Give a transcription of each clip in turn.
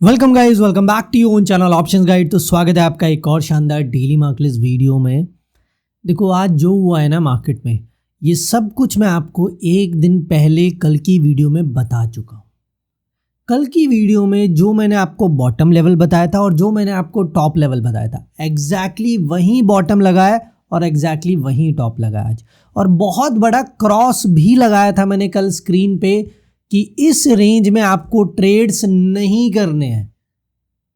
Welcome guys, welcome back to your own channel options guide. तो स्वागत है आपका एक और शानदार डेली मार्केट वीडियो में। देखो आज जो हुआ है ना मार्केट में, ये सब कुछ मैं आपको एक दिन पहले कल की वीडियो में बता चुका हूँ। कल की वीडियो में जो मैंने आपको बॉटम लेवल बताया था और जो मैंने आपको टॉप लेवल बताया था, एग्जैक्टली वही बॉटम लगा है और एग्जैक्टली वही टॉप लगा है आज। और बहुत बड़ा क्रॉस भी लगाया था मैंने कल स्क्रीन पे कि इस रेंज में आपको ट्रेड्स नहीं करने हैं,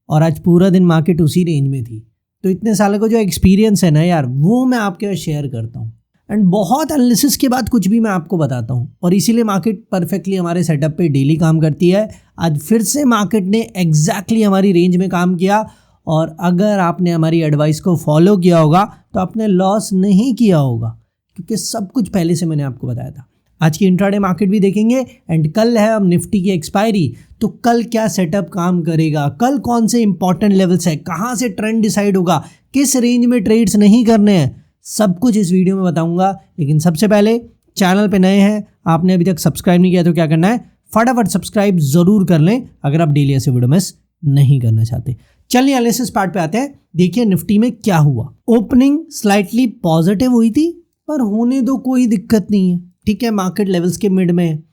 और आज पूरा दिन मार्केट उसी रेंज में थी। तो इतने सालों का जो एक्सपीरियंस है ना यार, वो मैं आपके साथ शेयर करता हूँ एंड बहुत एनालिसिस के बाद कुछ भी मैं आपको बताता हूँ, और इसीलिए मार्केट परफेक्टली हमारे सेटअप पे डेली काम करती है। आज फिर से मार्केट ने एग्जैक्टली हमारी रेंज में काम किया, और अगर आपने हमारी एडवाइस को फॉलो किया होगा तो आपने लॉस नहीं किया होगा, क्योंकि सब कुछ पहले से मैंने आपको बताया था। आज की इंट्राडे मार्केट भी देखेंगे एंड कल है अब निफ्टी की एक्सपायरी, तो कल क्या सेटअप काम करेगा, कल कौन से इंपॉर्टेंट लेवल्स है, कहाँ से ट्रेंड डिसाइड होगा, किस रेंज में ट्रेड्स नहीं करने हैं, सब कुछ इस वीडियो में बताऊंगा। लेकिन सबसे पहले चैनल पे नए हैं, आपने अभी तक सब्सक्राइब नहीं किया तो क्या करना है, फटाफट सब्सक्राइब जरूर कर लें अगर आप डेली ऐसे वीडियो मिस नहीं करना चाहते। चलिए एनालिसिस पार्ट पे आते हैं। देखिए निफ्टी में क्या हुआ। ओपनिंग स्लाइटली पॉजिटिव हुई थी, पर होने दो, कोई दिक्कत नहीं है, ठीक है। मार्केट लेवल्स के मिड में है,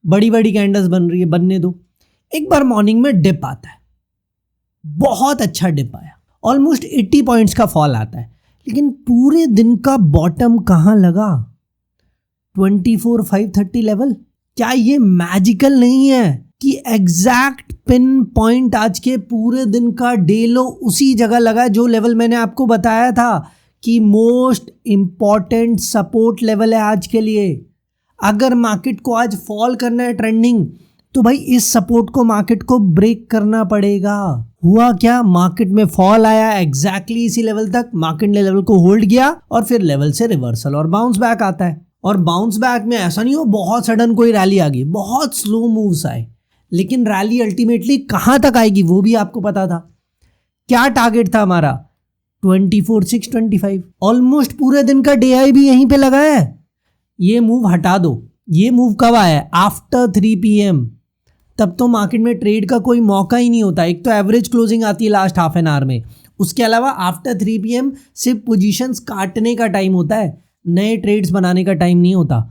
बड़ी बड़ी कैंडल्स बन रही है, बनने दो। एक बार मॉर्निंग में डिप आता है, बहुत अच्छा डिप आया, ऑलमोस्ट 80 पॉइंट्स का फॉल आता है, लेकिन पूरे दिन का बॉटम कहाँ लगा? 24,530 लेवल। क्या ये मैजिकल नहीं है कि एग्जैक्ट पिन पॉइंट आज के पूरे दिन का डे लो उसी जगह लगा जो लेवल मैंने आपको बताया था कि मोस्ट इंपॉर्टेंट सपोर्ट लेवल है आज के लिए। अगर मार्केट को आज फॉल करना है ट्रेंडिंग, तो भाई इस सपोर्ट को मार्केट को ब्रेक करना पड़ेगा। हुआ क्या, मार्केट में फॉल आया एग्जैक्टली इसी लेवल तक, मार्केट ने लेवल को होल्ड किया और फिर लेवल से रिवर्सल और बाउंस बैक आता है। और बाउंस बैक में ऐसा नहीं हो बहुत सडन कोई रैली आ गई, बहुत स्लो मूव्स आए, लेकिन रैली अल्टीमेटली कहां तक आएगी वो भी आपको पता था। क्या टारगेट था हमारा? 24,625। ऑलमोस्ट पूरे दिन का डे आई भी यहीं पे लगा है। ये मूव हटा दो। ये मूव कब आया है? After 3 PM। तब तो मार्केट में ट्रेड का कोई मौका ही नहीं होता। एक तो एवरेज क्लोजिंग आती है लास्ट हाफ एन आवर में, उसके अलावा आफ्टर 3 PM सिर्फ पोजीशंस काटने का टाइम होता है, नए ट्रेड्स बनाने का टाइम नहीं होता,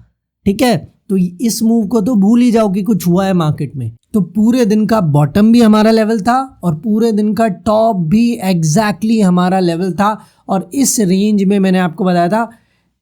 ठीक है। तो इस मूव को तो भूल ही जाओ कि कुछ हुआ है मार्केट में। तो पूरे दिन का बॉटम भी हमारा लेवल था और पूरे दिन का टॉप भी एग्जैक्टली हमारा लेवल था। और इस रेंज में मैंने आपको बताया था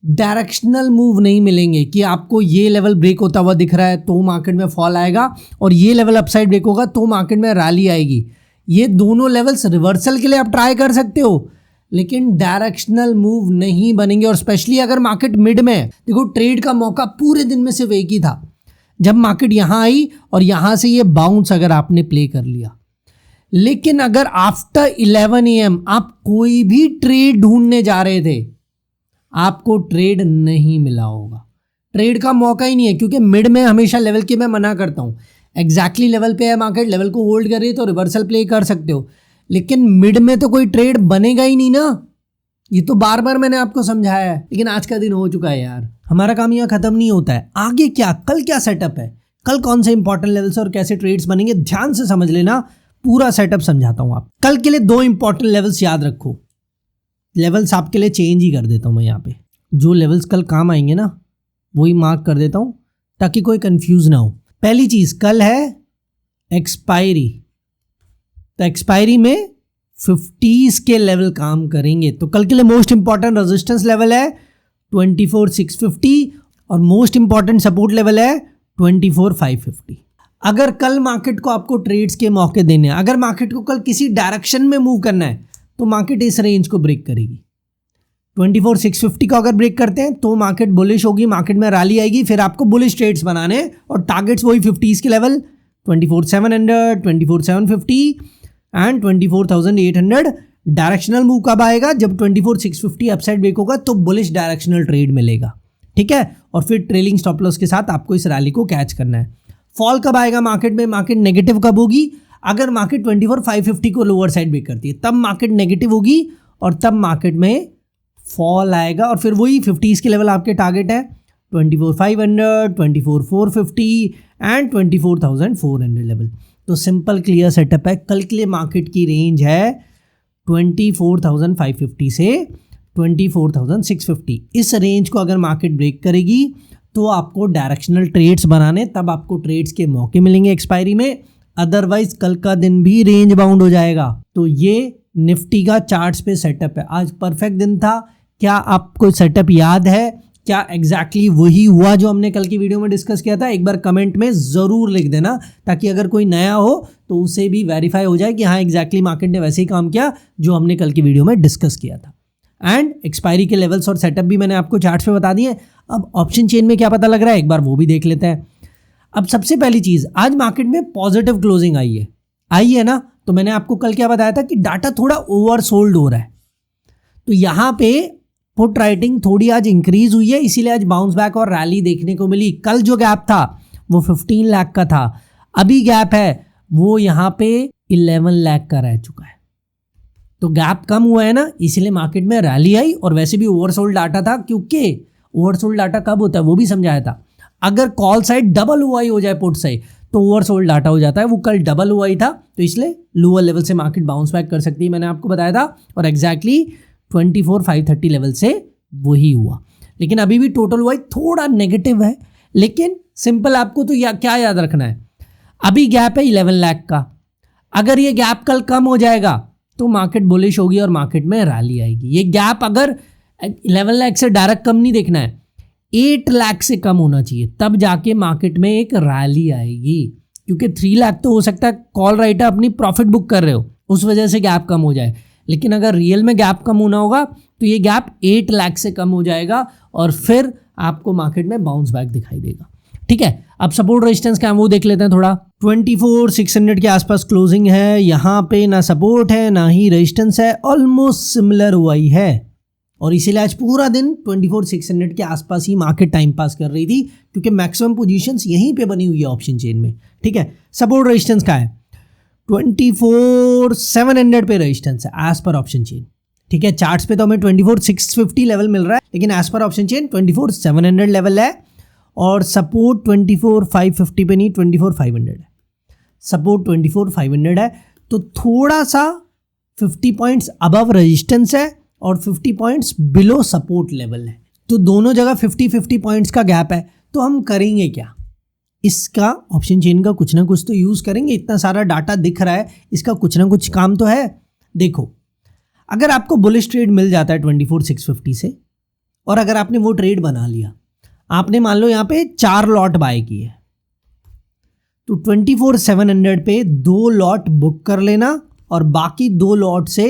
डायरेक्शनल मूव नहीं मिलेंगे कि आपको ये लेवल ब्रेक होता हुआ दिख रहा है तो मार्केट में फॉल आएगा, और ये लेवल अपसाइड ब्रेक होगा तो मार्केट में रैली आएगी। ये दोनों लेवल्स रिवर्सल के लिए आप ट्राई कर सकते हो, लेकिन डायरेक्शनल मूव नहीं बनेंगे। और स्पेशली अगर मार्केट मिड में है, देखो ट्रेड का मौका पूरे दिन में सिर्फ एक ही था, जब मार्केट यहाँ आई और यहाँ से ये बाउंस अगर आपने प्ले कर लिया। लेकिन अगर आफ्टर 11 AM आप कोई भी ट्रेड ढूंढने जा रहे थे, आपको ट्रेड नहीं मिला होगा। ट्रेड का मौका ही नहीं है, क्योंकि मिड में हमेशा लेवल के मैं मना करता हूँ। एग्जैक्टली लेवल पे है मार्केट, लेवल को होल्ड कर रही है तो रिवर्सल प्ले कर सकते हो, लेकिन मिड में तो कोई ट्रेड बनेगा ही नहीं ना। ये तो बार बार मैंने आपको समझाया है, लेकिन आज का दिन हो चुका है यार। हमारा काम यहाँ खत्म नहीं होता है। आगे क्या, कल क्या सेटअप है, कल कौन से इंपॉर्टेंट लेवल्स और कैसे ट्रेड्स बनेंगे, ध्यान से समझ लेना, पूरा सेटअप समझाता हूँ आप। कल के लिए 2 इंपॉर्टेंट लेवल्स याद रखो। लेवल्स आपके लिए चेंज ही कर देता हूँ मैं यहाँ पे, जो लेवल्स कल काम आएंगे ना वही मार्क कर देता हूँ ताकि कोई कंफ्यूज ना हो। पहली चीज, कल है एक्सपायरी, तो एक्सपायरी में 50s के लेवल काम करेंगे। तो कल के लिए मोस्ट इंपॉर्टेंट रेजिस्टेंस लेवल है 24,650 और मोस्ट इंपॉर्टेंट सपोर्ट लेवल है 24,550। अगर कल मार्केट को आपको ट्रेड्स के मौके देने हैं, अगर मार्केट को कल किसी डायरेक्शन में मूव करना है, तो मार्केट इस रेंज को ब्रेक करेगी। 24,650 को अगर ब्रेक करते हैं तो मार्केट बुलिश होगी, मार्केट में रैली आएगी, फिर आपको बुलिश ट्रेड्स बनाने और टारगेट्स वही 50s के लेवल 24,700, 24,750 एंड 24,800। डायरेक्शनल मूव कब आएगा? जब 24,650 अपसाइड ब्रेक होगा तो बुलिश डायरेक्शनल ट्रेड मिलेगा, ठीक है। और फिर ट्रेलिंग स्टॉप लॉस के साथ आपको इस रैली को कैच करना है। फॉल कब आएगा मार्केट में? मार्केट नेगेटिव कब होगी? अगर मार्केट 24,550 को लोअर साइड ब्रेक करती है तब मार्केट नेगेटिव होगी, और तब मार्केट में फॉल आएगा। और फिर वही 50s के लेवल आपके टारगेट है 24,500, 24,450 एंड 24,400 लेवल। तो सिंपल क्लियर सेटअप है। कल के लिए मार्केट की रेंज है 24,550 से 24,650। इस रेंज को अगर मार्केट ब्रेक करेगी तो आपको डायरेक्शनल ट्रेड्स बनाने, तब आपको ट्रेड्स के मौके मिलेंगे एक्सपायरी में, अदरवाइज कल का दिन भी रेंज बाउंड हो जाएगा। तो ये निफ्टी का चार्ट्स पे सेटअप है। आज परफेक्ट दिन था। क्या आपको सेटअप याद है? क्या एग्जैक्टली वही हुआ जो हमने कल की वीडियो में डिस्कस किया था? एक बार कमेंट में ज़रूर लिख देना, ताकि अगर कोई नया हो तो उसे भी वेरीफाई हो जाए कि हाँ एग्जैक्टली मार्केट ने वैसे ही काम किया जो हमने कल की वीडियो में डिस्कस किया था। एंड एक्सपायरी के लेवल्स और सेटअप भी मैंने आपको चार्ट्स पे बता दिए। अब ऑप्शन चेन में क्या पता लग रहा है, एक बार वो भी देख लेते हैं। अब सबसे पहली चीज़, आज मार्केट में पॉजिटिव क्लोजिंग आई है ना। तो मैंने आपको कल क्या बताया था कि डाटा थोड़ा ओवरसोल्ड हो रहा है, तो यहाँ पे पुट राइटिंग थोड़ी आज इंक्रीज हुई है, इसीलिए आज बाउंस बैक और रैली देखने को मिली। कल जो गैप था वो 15 लाख का था, अभी गैप है वो यहाँ पे 11 लाख का रह चुका है। तो गैप कम हुआ है ना, इसलिए मार्केट में रैली आई। और वैसे भी ओवरसोल्ड डाटा था, क्योंकि ओवरसोल्ड डाटा कब होता है वो भी समझाया था। अगर कॉल साइड डबल ओआई हो जाए पुट से तो ओवरसोल्ड डाटा हो जाता है। वो कल डबल ओआई था, तो इसलिए लोअर लेवल से मार्केट बाउंस बैक कर सकती है, मैंने आपको बताया था। और एग्जैक्टली 24,530 लेवल से वही हुआ। लेकिन अभी भी टोटल ओआई थोड़ा नेगेटिव है, लेकिन सिंपल आपको तो क्या याद रखना है, अभी गैप है 11 लाख का। अगर ये गैप कल कम हो जाएगा तो मार्केट बुलिश होगी और मार्केट में रैली आएगी। ये गैप अगर 11 लाख से डायरेक्ट कम नहीं देखना है, 8 लाख से कम होना चाहिए, तब जाके मार्केट में एक रैली आएगी। क्योंकि 3 लाख तो हो सकता है कॉल राइटर अपनी प्रॉफिट बुक कर रहे हो, उस वजह से गैप कम हो जाए। लेकिन अगर रियल में गैप कम होना होगा तो ये गैप 8 लाख से कम हो जाएगा और फिर आपको मार्केट में बाउंस बैक दिखाई देगा। ठीक है, अब सपोर्ट रेजिस्टेंस क्या है वो देख लेते हैं थोड़ा। 24,600 के आसपास क्लोजिंग है, यहाँ पे ना सपोर्ट है ना ही रेजिस्टेंस है, ऑलमोस्ट सिमिलर हुई है। और इसीलिए आज पूरा दिन 24,600 के आसपास ही मार्केट टाइम पास कर रही थी, क्योंकि मैक्सिमम पोजीशंस यहीं पे बनी हुई है ऑप्शन चेन में। ठीक है, सपोर्ट रेजिस्टेंस का है 24,700 पे रेजिस्टेंस है एज पर ऑप्शन चेन। ठीक है, चार्ट्स पे तो हमें 24,650 लेवल मिल रहा है, लेकिन as per option chain 24,700 level है। और सपोर्ट 24,550 पे नहीं, 24,500 है। सपोर्ट 24,500 है, तो थोड़ा सा 50 पॉइंट्स अबव रेजिस्टेंस है और 50 पॉइंट्स बिलो सपोर्ट लेवल है। तो दोनों जगह 50-50 पॉइंट्स का गैप है। तो हम करेंगे क्या, इसका ऑप्शन चेन का कुछ ना कुछ तो यूज़ करेंगे। इतना सारा डाटा दिख रहा है, इसका कुछ ना कुछ काम तो है। देखो, अगर आपको बुलिश ट्रेड मिल जाता है 24,650 से, और अगर आपने वो ट्रेड बना लिया, आपने मान लो यहाँ पे 4 लॉट बाय किए, तो 24,700 पे 2 लॉट बुक कर लेना और बाकी 2 लॉट से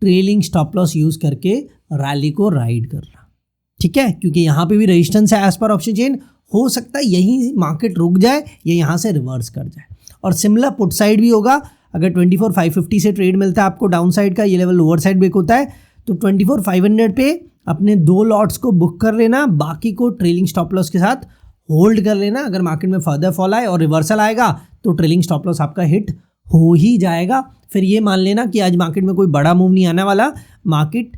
ट्रेलिंग स्टॉप लॉस यूज करके रैली को राइड करना। ठीक है, क्योंकि यहाँ पे भी रेजिस्टेंस है एज पर ऑप्शन चेन, हो सकता है यहीं मार्केट रुक जाए या यहाँ से रिवर्स कर जाए। और सिमिलर पुट साइड भी होगा। अगर 24,550 से ट्रेड मिलता है आपको डाउन साइड का, ये लेवल लोअर साइड ब्रेक होता है, तो 24,500 पे अपने 2 लॉट्स को बुक कर लेना, बाकी को ट्रेलिंग स्टॉप लॉस के साथ होल्ड कर लेना। अगर मार्केट में फर्दर फॉल आए और रिवर्सल आएगा तो ट्रेलिंग स्टॉप लॉस आपका हिट हो ही जाएगा। फिर ये मान लेना कि आज मार्केट में कोई बड़ा मूव नहीं आने वाला, मार्केट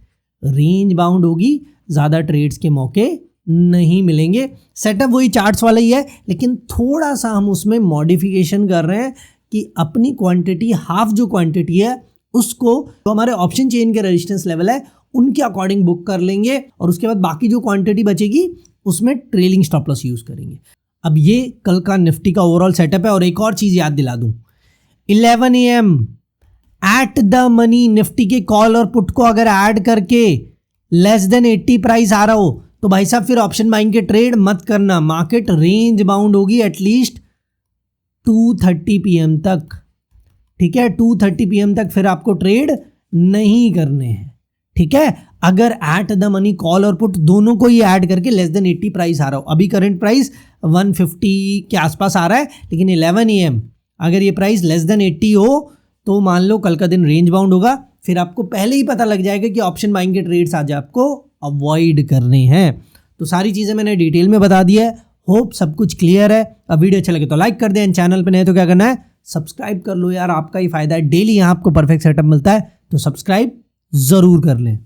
रेंज बाउंड होगी, ज़्यादा ट्रेड्स के मौके नहीं मिलेंगे। सेटअप वही चार्ट्स वाला ही है, लेकिन थोड़ा सा हम उसमें मॉडिफिकेशन कर रहे हैं कि अपनी क्वांटिटी, हाफ जो क्वांटिटी है उसको जो हमारे ऑप्शन चेन के रेजिस्टेंस लेवल है उनके अकॉर्डिंग बुक कर लेंगे, और उसके बाद बाकी जो क्वांटिटी बचेगी उसमें ट्रेलिंग स्टॉप लॉस यूज़ करेंगे। अब ये कल का निफ्टी का ओवरऑल सेटअप है। और एक और चीज़ याद दिला दूँ, 11 AM at the money Nifty के कॉल और पुट को अगर ऐड करके लेस देन 80 प्राइस आ रहा हो तो भाई साहब फिर ऑप्शन बाइंग के ट्रेड मत करना। मार्केट रेंज बाउंड होगी एटलीस्ट 2:30 PM तक। ठीक है, 2:30 PM तक फिर आपको ट्रेड नहीं करने हैं। ठीक है, अगर एट द मनी कॉल और पुट दोनों को ही ऐड करके लेस देन 80 प्राइस आ रहा हो, अभी करंट प्राइस 150 के आसपास आ रहा है, लेकिन 11 AM अगर ये प्राइस लेस देन 80 हो तो मान लो कल का दिन रेंज बाउंड होगा। फिर आपको पहले ही पता लग जाएगा कि ऑप्शन बाइंग के ट्रेड्स आज आपको अवॉइड करने हैं। तो सारी चीज़ें मैंने डिटेल में बता दी है। होप सब कुछ क्लियर है। अब वीडियो अच्छा लगे तो लाइक कर दें, चैनल पे नए तो क्या करना है, सब्सक्राइब कर लो यार, आपका ही फायदा है। डेली यहाँ आपको परफेक्ट सेटअप मिलता है, तो सब्सक्राइब ज़रूर कर लें।